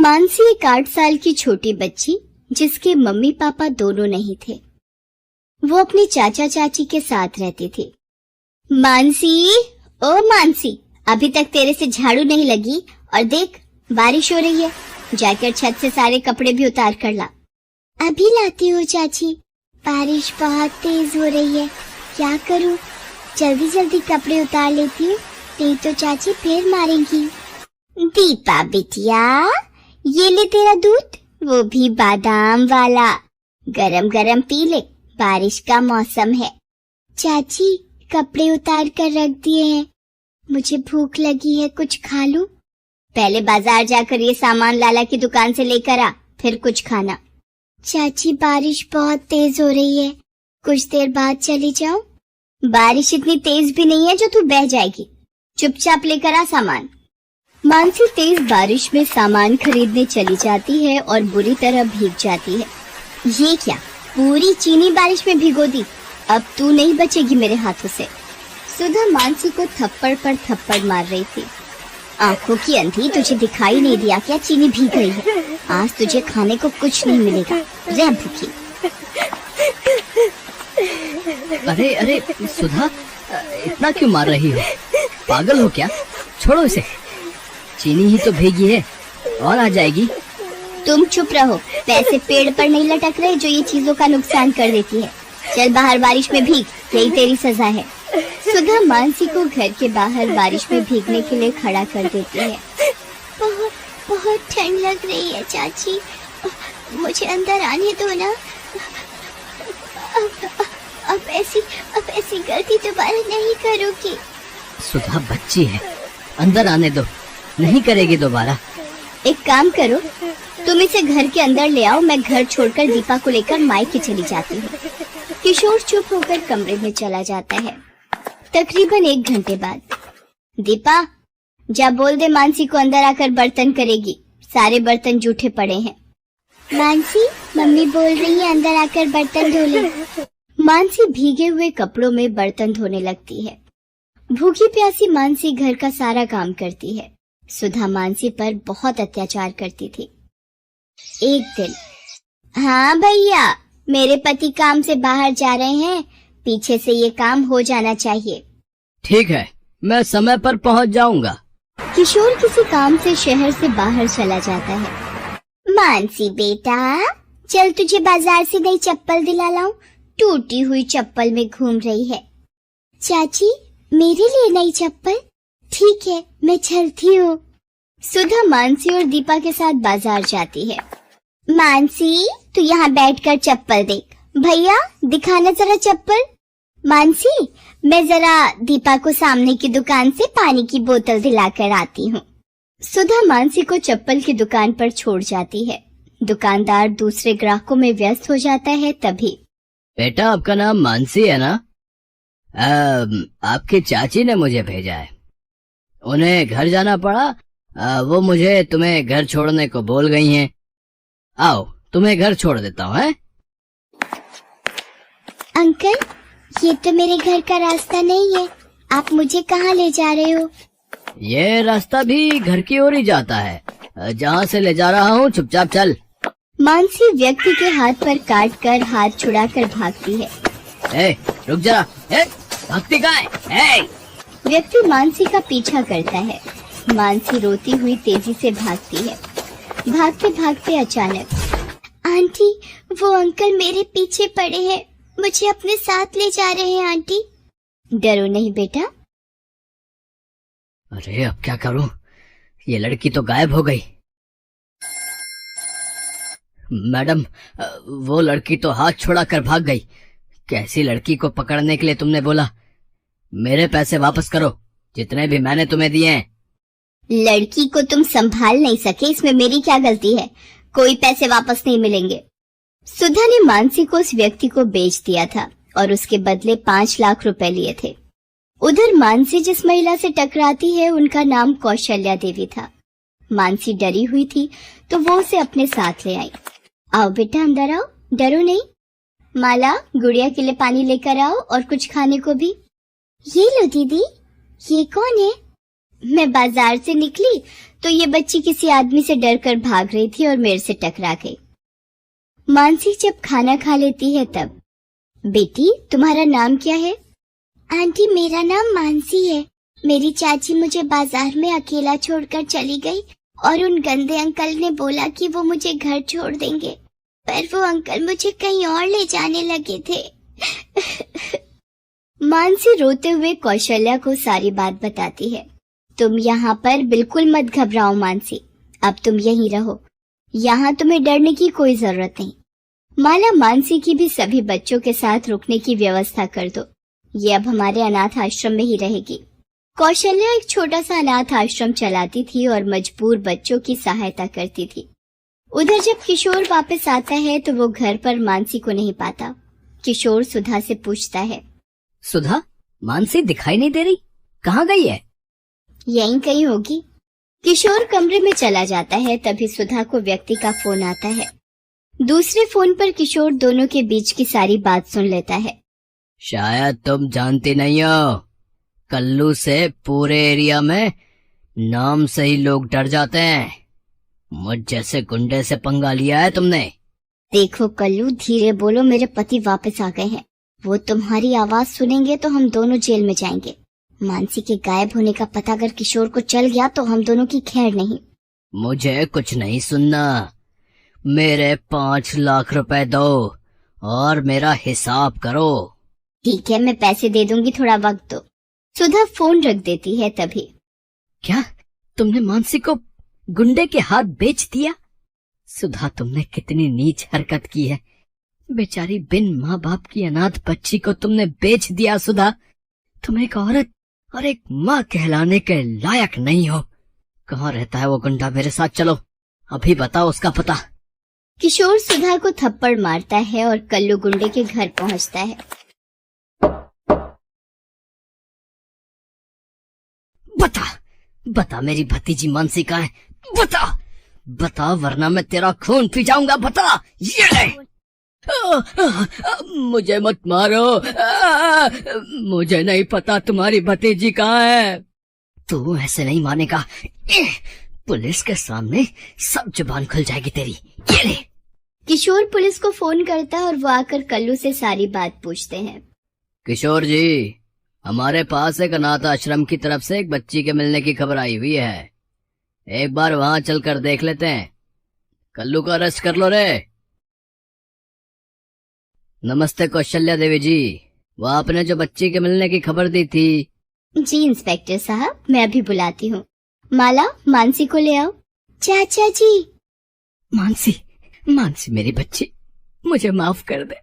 मानसी एक 8 साल की छोटी बच्ची जिसके मम्मी पापा दोनों नहीं थे। वो अपने चाचा चाची के साथ रहती थी। मानसी, ओ मानसी, अभी तक तेरे से झाड़ू नहीं लगी और देख बारिश हो रही है, जाकर छत से सारे कपड़े भी उतार कर ला। अभी लाती हूँ चाची, बारिश बहुत तेज हो रही है, क्या करूँ? जल्दी जल्दी कपड़े उतार लेती हूँ, नहीं तो चाची फिर मारेंगी। दीपा बिटिया, ये ले तेरा दूध, वो भी बादाम वाला, गरम गरम पी ले, बारिश का मौसम है। चाची कपड़े उतार कर रख दिए हैं, मुझे भूख लगी है, कुछ खा लूं? पहले बाजार जाकर ये सामान लाला की दुकान से लेकर आ, फिर कुछ खाना। चाची बारिश बहुत तेज हो रही है, कुछ देर बाद चली जाऊं? बारिश इतनी तेज भी नहीं है जो तू बह जाएगी, चुपचाप लेकर आ सामान। मानसी तेज बारिश में सामान खरीदने चली जाती है और बुरी तरह भीग जाती है। ये क्या, पूरी चीनी बारिश में भिगो दी, अब तू नहीं बचेगी मेरे हाथों से। सुधा मानसी को थप्पड़ पर थप्पड़ मार रही थी। आंखों की अंधी, तुझे दिखाई नहीं दिया क्या चीनी भीग गई है? आज तुझे खाने को कुछ नहीं मिलेगा, रह भूखी। अरे अरे सुधा, इतना क्यों मार रही हो? पागल हो क्या? छोड़ो इसे, चीनी ही तो भीगी है, और आ जाएगी। तुम चुप रहो, वैसे पेड़ पर नहीं लटक रहे जो ये चीजों का नुकसान कर देती है। चल बाहर बारिश में भीग, यही तेरी सजा है। सुधा मानसी को घर के बाहर बारिश में भीगने के लिए खड़ा कर देती है। बहुत बहुत ठंड लग रही है चाची, मुझे अंदर आने दो ना। अब ऐसी गलती दोबारा नहीं करूँगी। सुधा बच्ची है, अंदर आने दो, नहीं करेगी दोबारा। एक काम करो, तुम इसे घर के अंदर ले आओ, मैं घर छोड़कर दीपा को लेकर मायके चली जाती हूँ। किशोर चुप होकर कमरे में चला जाता है। तकरीबन 1 घंटे बाद, दीपा जा बोल दे मानसी को अंदर आकर बर्तन करेगी, सारे बर्तन जूठे पड़े हैं। मानसी, मम्मी बोल रही है अंदर आकर बर्तन धो ले। मानसी भीगे हुए कपड़ों में बर्तन धोने लगती है। भूखी प्यासी मानसी घर का सारा काम करती है। सुधा मानसी पर बहुत अत्याचार करती थी। एक दिन, हाँ भैया, मेरे पति काम से बाहर जा रहे हैं, पीछे से ये काम हो जाना चाहिए। ठीक है, मैं समय पर पहुंच जाऊंगा। किशोर किसी काम से शहर से बाहर चला जाता है। मानसी बेटा, चल तुझे बाजार से नई चप्पल दिला लाऊं, टूटी हुई चप्पल में घूम रही है। चाची, मेरे लिए नई चप्पल? ठीक है, मैं चलती हूँ। सुधा मानसी और दीपा के साथ बाजार जाती है। मानसी, तू यहाँ बैठकर चप्पल देख, भैया दिखाना जरा चप्पल। मानसी, मैं जरा दीपा को सामने की दुकान से पानी की बोतल दिलाकर आती हूँ। सुधा मानसी को चप्पल की दुकान पर छोड़ जाती है। दुकानदार दूसरे ग्राहकों में व्यस्त हो जाता है। तभी, बेटा आपका नाम मानसी है ना? आपकी चाची ने मुझे भेजा है, उन्हें घर जाना पड़ा, वो मुझे तुम्हें घर छोड़ने को बोल गई हैं। आओ, तुम्हें घर छोड़ देता हूँ। है अंकल, ये तो मेरे घर का रास्ता नहीं है, आप मुझे कहाँ ले जा रहे हो? ये रास्ता भी घर की ओर ही जाता है, जहाँ से ले जा रहा हूँ चुपचाप चल। मानसी व्यक्ति के हाथ पर काट कर हाथ छुड़ाकर भागती है। ए, रुक जरा, भागती कहाँ है? व्यक्ति मानसी का पीछा करता है। मानसी रोती हुई तेजी से भागती है। भागते भागते अचानक, आंटी, वो अंकल मेरे पीछे पड़े हैं, मुझे अपने साथ ले जा रहे हैं आंटी। डरो नहीं बेटा। अरे अब क्या करूं, ये लड़की तो गायब हो गई। मैडम, वो लड़की तो हाथ छोड़ा कर भाग गई। कैसी लड़की को पकड़ने के लिए तुमने बोला? मेरे पैसे वापस करो, जितने भी मैंने तुम्हें दिए हैं। लड़की को तुम संभाल नहीं सके, इसमें मेरी क्या गलती है? कोई पैसे वापस नहीं मिलेंगे। सुधा ने मानसी को उस व्यक्ति को बेच दिया था और उसके बदले 5 लाख रुपए लिए थे। उधर मानसी जिस महिला से टकराती है, उनका नाम कौशल्या देवी था। मानसी डरी हुई थी तो वो उसे अपने साथ ले आई। आओ बेटा, अंदर आओ, डरो नहीं। माला, गुड़िया के लिए पानी लेकर आओ और कुछ खाने को भी। ये लो दीदी। ये कौन है? मैं बाजार से निकली तो ये बच्ची किसी आदमी से डरकर भाग रही थी और मेरे से टकरा गई। मानसी जब खाना खा लेती है तब, बेटी तुम्हारा नाम क्या है? आंटी मेरा नाम मानसी है। मेरी चाची मुझे बाजार में अकेला छोड़कर चली गई और उन गंदे अंकल ने बोला कि वो मुझे घर छोड़ देंगे, पर वो अंकल मुझे कहीं और ले जाने लगे थे। मानसी रोते हुए कौशल्या को सारी बात बताती है। तुम यहाँ पर बिल्कुल मत घबराओ मानसी, अब तुम यहीं रहो, यहाँ तुम्हें डरने की कोई जरूरत नहीं। माला मानसी की भी सभी बच्चों के साथ रुकने की व्यवस्था कर दो, ये अब हमारे अनाथ आश्रम में ही रहेगी। कौशल्या एक छोटा सा अनाथ आश्रम चलाती थी और मजबूर बच्चों की सहायता करती थी। उधर जब किशोर वापस आता है तो वो घर पर मानसी को नहीं पाता। किशोर सुधा से पूछता है, सुधा, मानसी दिखाई नहीं दे रही, कहाँ गई है? यहीं कहीं होगी। किशोर कमरे में चला जाता है, तभी सुधा को व्यक्ति का फोन आता है। दूसरे फोन पर किशोर दोनों के बीच की सारी बात सुन लेता है। शायद तुम जानती नहीं हो, कल्लू से पूरे एरिया में नाम से ही लोग डर जाते हैं। मुझ जैसे गुंडे से पंगा लिया है तुमने। देखो कल्लू, धीरे बोलो, मेरे पति वापस आ गए हैं। वो तुम्हारी आवाज सुनेंगे तो हम दोनों जेल में जाएंगे। मानसी के गायब होने का पता अगर किशोर को चल गया तो हम दोनों की खैर नहीं। मुझे कुछ नहीं सुनना, मेरे 5 लाख रुपए दो और मेरा हिसाब करो। ठीक है, मैं पैसे दे दूंगी, थोड़ा वक्त दो। सुधा फोन रख देती है। तभी, क्या तुमने मानसी को गुंडे के हाथ बेच दिया? सुधा, तुमने कितनी नीच हरकत की है। बेचारी बिन माँ बाप की अनाथ बच्ची को तुमने बेच दिया। सुधा, तुम एक औरत और एक माँ कहलाने के लायक नहीं हो। कहाँ रहता है वो गुंडा? मेरे साथ चलो, अभी बताओ उसका पता। किशोर सुधा को थप्पड़ मारता है और कल्लू गुंडे के घर पहुंचता है। बता मेरी भतीजी मानसी कहाँ है? बता वरना मैं तेरा खून पी जाऊंगा। बता। ये ले। मुझे मत मारो, मुझे नहीं पता तुम्हारी भतीजी कहाँ है। तू ऐसे नहीं मानेगा, पुलिस के सामने सब जुबान खुल जाएगी तेरी। ये ले। किशोर पुलिस को फोन करता है और वो आकर कल्लू से सारी बात पूछते हैं। किशोर जी, हमारे पास एक अनाथ आश्रम की तरफ से एक बच्ची के मिलने की खबर आई हुई है, एक बार वहां चलकर देख लेते हैं। कल्लू को अरेस्ट कर लो रे। नमस्ते कौशल्या देवी जी, वो आपने जो बच्ची के मिलने की खबर दी थी। जी इंस्पेक्टर साहब, मैं अभी बुलाती हूँ। माला, मानसी को ले आओ। चाचा जी। मानसी मेरी बच्ची, मुझे माफ कर दे,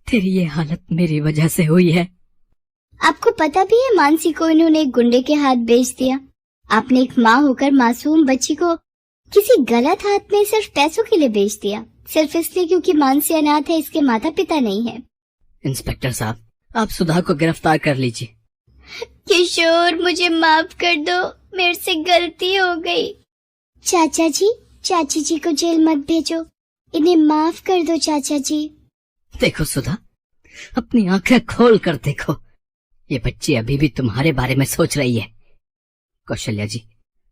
तेरी ये हालत मेरी वजह से हुई है। आपको पता भी है मानसी को इन्होंने एक गुंडे के हाथ बेच दिया। आपने एक माँ होकर मासूम बच्ची को किसी गलत हाथ में सिर्फ पैसों के लिए बेच दिया, सिर्फ इसलिए क्योंकि मानसी अनाथ है, इसके माता पिता नहीं है। इंस्पेक्टर साहब, आप सुधा को गिरफ्तार कर लीजिए। किशोर, मुझे माफ कर दो, मेरे से गलती हो गई। चाचा जी, चाची जी को जेल मत भेजो, इन्हें माफ कर दो चाचा जी। देखो सुधा, अपनी आंखें खोल कर देखो, ये बच्ची अभी भी तुम्हारे बारे में सोच रही है। कौशल्या जी,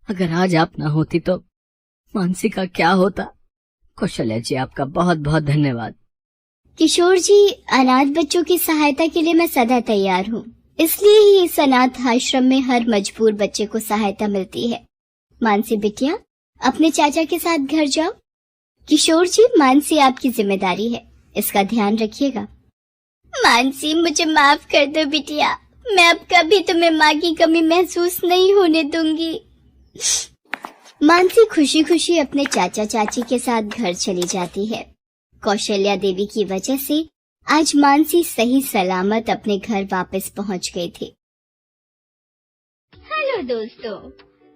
अगर आज आप ना होती तो मानसी का क्या होता? कौशल्या जी, आपका बहुत बहुत धन्यवाद। किशोर जी, अनाथ बच्चों की सहायता के लिए मैं सदा तैयार हूँ, इसलिए ही इस अनाथ आश्रम में हर मजबूर बच्चे को सहायता मिलती है। मानसी बिटिया, अपने चाचा के साथ घर जाओ। किशोर जी, मानसी आपकी जिम्मेदारी है, इसका ध्यान रखिएगा। मानसी, मुझे माफ कर दो बिटिया, मैं अब कभी तुम्हें माँ की कमी महसूस नहीं होने दूंगी। मानसी खुशी खुशी अपने चाचा चाची के साथ घर चली जाती है। कौशल्या देवी की वजह से आज मानसी सही सलामत अपने घर वापस पहुंच गई थी। हेलो दोस्तों,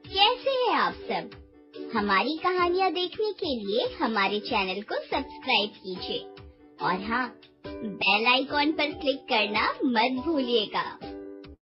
कैसे हैं आप सब? हमारी कहानियाँ देखने के लिए हमारे चैनल को सब्सक्राइब कीजिए और हाँ, बेल आइकॉन पर क्लिक करना मत भूलिएगा।